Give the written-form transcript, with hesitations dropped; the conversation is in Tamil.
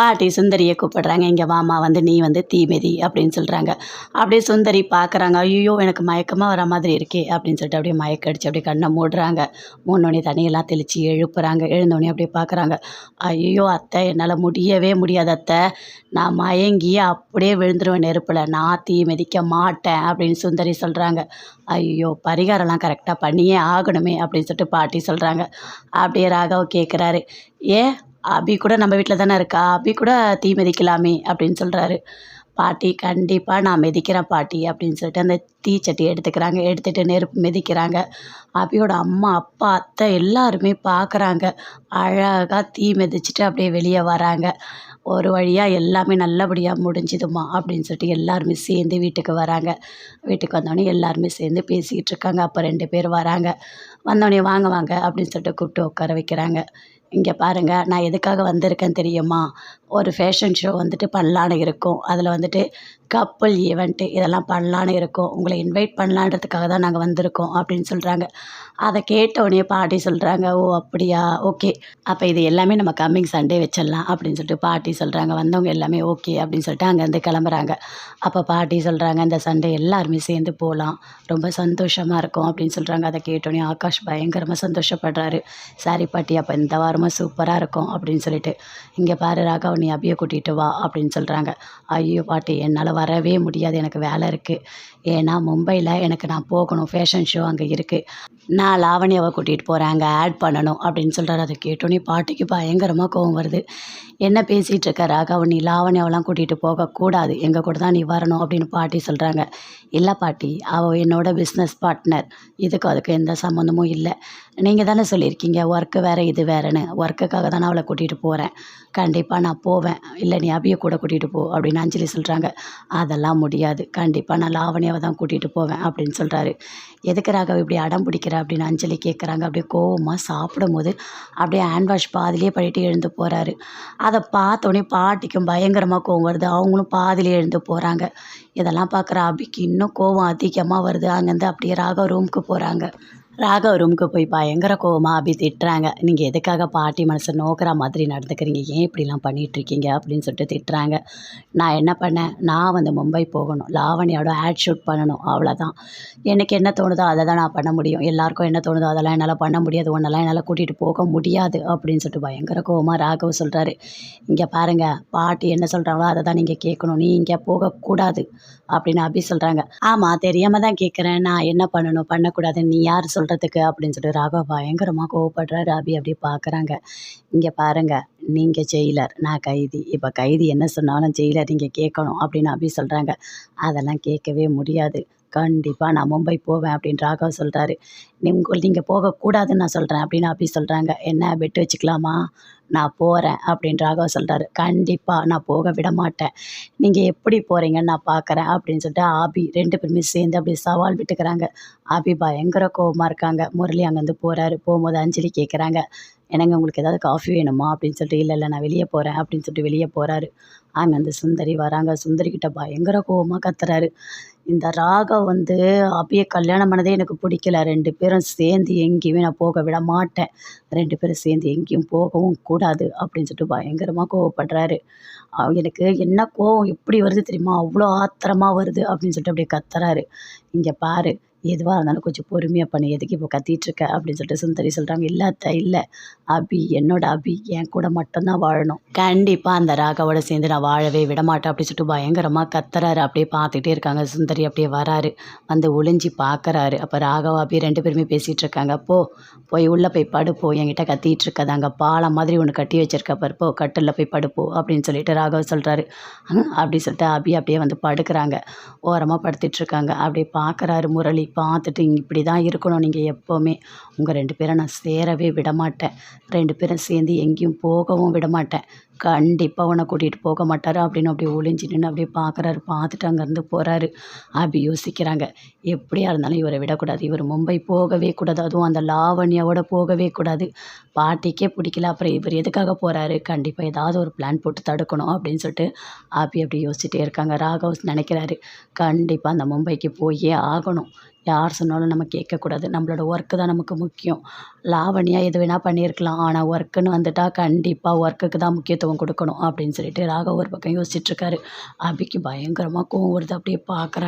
பாட்டி சுந்தரியை கூப்பிடுறாங்க. "இங்கே வாம்மா, வந்து நீ வந்து தீ மிதி" அப்படின்னு சொல்கிறாங்க. அப்படியே சுந்தரி பார்க்குறாங்க. "ஐயோ, எனக்கு மயக்கமாக வர மாதிரி இருக்கே" அப்படின்னு சொல்லிட்டு அப்படியே மயக்க அடிச்சு அப்படியே கண்ணை மூடுறாங்க. மூடினோடனே தண்ணியெல்லாம் தெளித்து எழுப்புறாங்க. எழுந்தோடனே அப்படியே பார்க்குறாங்க. "ஐயோ அத்தை, என்னால் முடியவே முடியாது அத்தை. நான் மயங்கி அப்படியே விழுந்துருவேன் நெருப்பில். நான் தீ மிதிக்க மாட்டேன்" அப்படின்னு சுந்தரி சொல்கிறாங்க. "ஐயோ, பரிகாரம்லாம் கரெக்டாக பண்ணியே ஆகணுமே" அப்படின்னு சொல்லிட்டு பாட்டி சொல்கிறாங்க. அப்படியே ராகவ் கேட்குறாரு. "ஏன், அபி கூட நம்ம வீட்டில் தானே இருக்கா, அபி கூட தீ மிதிக்கலாமே" அப்படின்னு சொல்கிறாரு. பாட்டி, "கண்டிப்பாக நான் மிதிக்கிறேன் பாட்டி" அப்படின்னு சொல்லிட்டு அந்த தீச்சட்டி எடுத்துக்கிறாங்க. எடுத்துகிட்டு நெருப்பு மிதிக்கிறாங்க. அபியோட அம்மா, அப்பா, அத்தை எல்லாருமே பார்க்குறாங்க. அழகாக தீ மிதிச்சுட்டு அப்படியே வெளியே வராங்க. ஒரு வழியாக எல்லாமே நல்லபடியாக முடிஞ்சுதும்மா அப்படின்னு சொல்லிட்டு எல்லாருமே சேர்ந்து வீட்டுக்கு வராங்க. வீட்டுக்கு வந்தோடனே எல்லாருமே சேர்ந்து பேசிக்கிட்டு இருக்காங்க. அப்போ 2 பேர் வராங்க. வந்தோடனே "வாங்க வாங்க" அப்படின்னு சொல்லிட்டு கூப்பிட்டு உட்கார வைக்கிறாங்க. "இங்கே பாருங்கள், நான் எதுக்காக வந்திருக்கேன் தெரியுமா? ஒரு ஃபேஷன் ஷோ வந்துட்டு பண்ணலான்னு இருக்கோம். அதில் வந்துட்டு கப்புள் ஈவெண்ட்டு இதெல்லாம் பண்ணலான்னு இருக்கோம். உங்களை இன்வைட் பண்ணலான்றதுக்காக தான் நாங்கள் வந்திருக்கோம்" அப்படின்னு சொல்கிறாங்க. அதை கேட்டவுடனே பாட்டி சொல்கிறாங்க. "ஓ அப்படியா, ஓகே. அப்போ இது எல்லாமே நம்ம கம்மிங் சண்டே வச்சிடலாம்" அப்படின்னு சொல்லிட்டு பாட்டி சொல்கிறாங்க. வந்தவங்க எல்லாமே ஓகே அப்படின்னு சொல்லிட்டு அங்கேருந்து கிளம்புறாங்க. அப்போ பாட்டி சொல்கிறாங்க, "இந்த சண்டே எல்லாருமே சேர்ந்து போகலாம். ரொம்ப சந்தோஷமாக இருக்கும்" அப்படின்னு சொல்கிறாங்க. அதை கேட்டோடனே ஆகாஷ் பயங்கரமாக சந்தோஷப்படுறாரு. "சரி பாட்டி, அப்போ இந்த வாரமும் சூப்பராக இருக்கும்" அப்படின்னு சொல்லிட்டு. "இங்கே பாரு ராகவ், நீ அபியை கூட்டிகிட்டு வா" அப்படின்னு சொல்கிறாங்க. "ஐயோ பாட்டி, என்னால் வரவே முடியாது. எனக்கு வேலை இருக்குது. ஏன்னா மும்பையில் நான் போகணும். ஃபேஷன் ஷோ அங்கே இருக்குது. நான் லாவண்யாவை கூட்டிகிட்டு போகிறேன். அங்கே ஆட் பண்ணணும்" அப்படின்னு சொல்கிறாரு. அதை கேட்டோன்னே பாட்டிக்கு பயங்கரமாக கோவம் வருது. "என்ன பேசிகிட்டு இருக்க ராகவ், நீ லாவண்யாவெல்லாம் கூட்டிகிட்டு போகக்கூடாது. எங்கள் கூட தான் நீ வரணும்" அப்படின்னு பாட்டி சொல்கிறாங்க. "இல்லை பாட்டி, அவள் என்னோட பிஸ்னஸ் பார்ட்னர். இதுக்கும் அதுக்கும் எந்த சம்மந்தமும் இல்லை. நீங்கள் தானே சொல்லியிருக்கீங்க ஒர்க்கு வேறு இது வேறுன்னு. ஒர்க்குக்காக தான் நான் அவளை கூட்டிகிட்டு போகிறேன். கண்டிப்பாக நான் போவேன். இல்லை, நீ அபியை கூட கூட்டிகிட்டு போ" அப்படின்னு அஞ்சலி சொல்கிறாங்க. "அதெல்லாம் முடியாது. கண்டிப்பாக நான் லாவண்யாவை தான் கூட்டிகிட்டு போவேன்" அப்படின்னு சொல்கிறாரு. "எதுக்கு ராகவ் இப்படி அடம் பிடிக்கிற" அப்படின்னு அஞ்சலி கேட்குறாங்க. அப்படியே கோவமாக சாப்பிடும்போது அப்படியே ஹேண்ட் வாஷ் பாதியிலே பண்ணிட்டு எழுந்து போகிறாரு. அதை பார்த்தோன்னே பாட்டிக்கும் பயங்கரமாக கோவம் வருது. அவங்களும் பாதியிலே எழுந்து போகிறாங்க. இதெல்லாம் பார்க்குற அபிக்கு இன்னும் கோவம் அதிகமாக வருது. அங்கேருந்து அப்படியே ராகவ் ரூமுக்கு போகிறாங்க. ராகவ் ரூமுக்கு போய் பயங்கர கோவமாக அபி திட்டுறாங்க. "நீங்கள் எதுக்காக பாட்டி மனசை நோக்கிற மாதிரி நடந்துக்கிறீங்க? ஏன் இப்படிலாம் பண்ணிகிட்ருக்கீங்க?" அப்படின்னு சொல்லிட்டு திட்டுறாங்க. "நான் என்ன பண்ணேன்? நான் வந்து மும்பை போகணும். லாவண்யாவோட ஆட் ஷூட் பண்ணணும். அவ்வளோதான். எனக்கு என்ன தோணுதோ அதை தான் நான் பண்ண முடியும். எல்லாருக்கும் என்ன தோணுதோ அதெல்லாம் என்னால் பண்ண முடியாது. உன்னெல்லாம் என்னால் கூட்டிகிட்டு போக முடியாது" அப்படின்னு சொல்லிட்டு பயங்கர கோவமாக ராகவ் சொல்கிறாரு. "இங்கே பாருங்கள், பாட்டி என்ன சொல்கிறாங்களோ அதை தான் நீங்கள் கேட்கணும். நீ இங்கே போகக்கூடாது" அப்படின்னு அபி சொல்கிறாங்க. "ஆமாம், தெரியாமல் தான் கேட்குறேன். நான் என்ன பண்ணணும், பண்ணக்கூடாதுன்னு நீ யார் சொல்கிறதுக்கு?" அப்படின்னு சொல்லிட்டு ராகவ் பயங்கரமாக கோவப்படுறாரு. அபி அப்படியே பார்க்குறாங்க. "இங்கே பாருங்கள், நீங்கள் ஜெயிலர், நான் கைதி. இப்போ கைதி என்ன சொன்னாலும் ஜெயிலர் நீங்கள் கேட்கணும்" அப்படின்னு அபி சொல்கிறாங்க. "அதெல்லாம் கேட்கவே முடியாது. கண்டிப்பாக நான் மும்பை போவேன்" அப்படின்னு ராகவ் சொல்கிறாரு. நீங்கள் போகக்கூடாதுன்னு நான் சொல்கிறேன்" அப்படின்னு அபி சொல்கிறாங்க. "என்ன பெட்டு வச்சுக்கலாமா? நான் போகிறேன்" அப்படின்னு ராகவ் சொல்கிறாரு. "கண்டிப்பாக நான் போக விட மாட்டேன். நீங்கள் எப்படி போகிறீங்கன்னு நான் பார்க்குறேன்" அப்படின்னு சொல்லிட்டு அபி 2 பேருமே சேர்ந்து அப்படியே சவால் விட்டுக்கிறாங்க. அபி பயங்கர கோவமாக இருக்காங்க. முரளி அங்கேருந்து போகிறாரு. போகும்போது அஞ்சலி கேட்குறாங்க, "என்னங்க, உங்களுக்கு ஏதாவது காஃபி வேணுமா?" அப்படின்னு சொல்லிட்டு. "இல்லை இல்லை, நான் வெளியே போகிறேன்" அப்படின்னு சொல்லிட்டு வெளியே போகிறாரு. அங்கேருந்து சுந்தரி வராங்க. சுந்தரிக்கிட்ட பயங்கர கோவமாக கத்துறாரு. "இந்த ராகவ் வந்து அபியை கல்யாணம் பண்ணதே எனக்கு பிடிக்கல. 2 பேரும் சேர்ந்து எங்கேயுமே நான் போக விட மாட்டேன். 2 பேரும் சேர்ந்து எங்கேயும் போகவும் கூடாது" அப்படின்னு சொல்லிட்டு பயங்கரமாக கோவப்படுறாரு. எனக்கு என்ன கோவம் எப்படி வருது தெரியுமா? அவ்வளோ ஆத்திரமா வருது" அப்படின்னு சொல்லிட்டு அப்படியே கத்துறாரு. "இங்கே பாரு, எதுவாக இருந்தாலும் கொஞ்சம் பொறுமையாக பண்ணு. எதுக்கு இப்போ கத்திகிட்ருக்க?" அப்படின்னு சொல்லிட்டு சுந்தரி சொல்கிறாங்க. "இல்லை அத்தை, இல்லை. அபி என்னோட அபி என் கூட மட்டும்தான் வாழணும். கண்டிப்பாக அந்த ராகவோட சேர்ந்து நான் வாழவே விட மாட்டேன்" அப்படின்னு சொல்லிட்டு பயங்கரமாக கத்துறாரு. அப்படியே பார்த்துட்டே இருக்காங்க. சுந்தரி அப்படியே வராரு. வந்து ஒளிஞ்சு பார்க்குறாரு. அப்போ ராகவ் அபி 2 பேருமே பேசிகிட்டு இருக்காங்க. போய் உள்ளே போய் படுப்போ, என்கிட்ட கத்திகிட்டு இருக்காது. அங்கே பாலம் மாதிரி ஒன்று கட்டி வச்சிருக்க பாரு, போ கட்டிலில் போய் படுப்போ அப்படின்னு சொல்லிட்டு ராகவ் சொல்கிறாரு. அப்படி சொல்லிட்டு அபி அப்படியே வந்து படுக்கிறாங்க. ஓரமாக படுத்துட்ருக்காங்க. அப்படியே பார்க்குறாரு முரளி. பார்த்துட்டு, "இப்படி தான் இருக்கணும் நீங்கள் எப்போவுமே. உங்கள் 2 பேரை நான் சேரவே விட மாட்டேன். 2 பேரும் சேர்ந்து எங்கேயும் போகவும் விட மாட்டேன். கண்டிப்பாக உன்னை கூட்டிகிட்டு போக மாட்டார்" அப்படின்னு அப்படியே ஒளிஞ்சு நின்று அப்படியே பார்க்குறாரு. பார்த்துட்டு அங்கேருந்து போகிறாரு. அபி யோசிக்கிறாங்க, எப்படியா இருந்தாலும் இவரை விடக்கூடாது. இவர் மும்பை போகவே கூடாது. அதுவும் அந்த லாவண்யாவோட போகவே கூடாது. பாட்டிக்கே பிடிக்கல, அப்புறம் இவர் எதுக்காக போகிறாரு? கண்டிப்பாக ஏதாவது ஒரு பிளான் போட்டு தடுக்கணும் அப்படின்னு சொல்லிட்டு அபி அப்படி யோசிச்சுட்டே இருக்காங்க. ராகவ் நினைக்கிறாரு, கண்டிப்பாக அந்த மும்பைக்கு போயே ஆகணும். யார் சொன்னாலும் நம்ம கேட்கக்கூடாது. நம்மளோட ஒர்க்கு தான் நமக்கு முக்கியம். லாவண்யா எது வேணால் பண்ணியிருக்கலாம். ஆனால் ஒர்க்குன்னு வந்துட்டால் கண்டிப்பாக ஒர்க்குக்கு தான் முக்கியத்துவம் முக்கியத்துவம் கொடுக்கணும் அப்படின்னு சொல்லிட்டு ராகவ் ஒரு பக்கம் யோசிச்சுட்ருக்காரு. அபிக்கு பயங்கரமாக கோவம் வருது. அப்படியே பார்க்குறாங்க.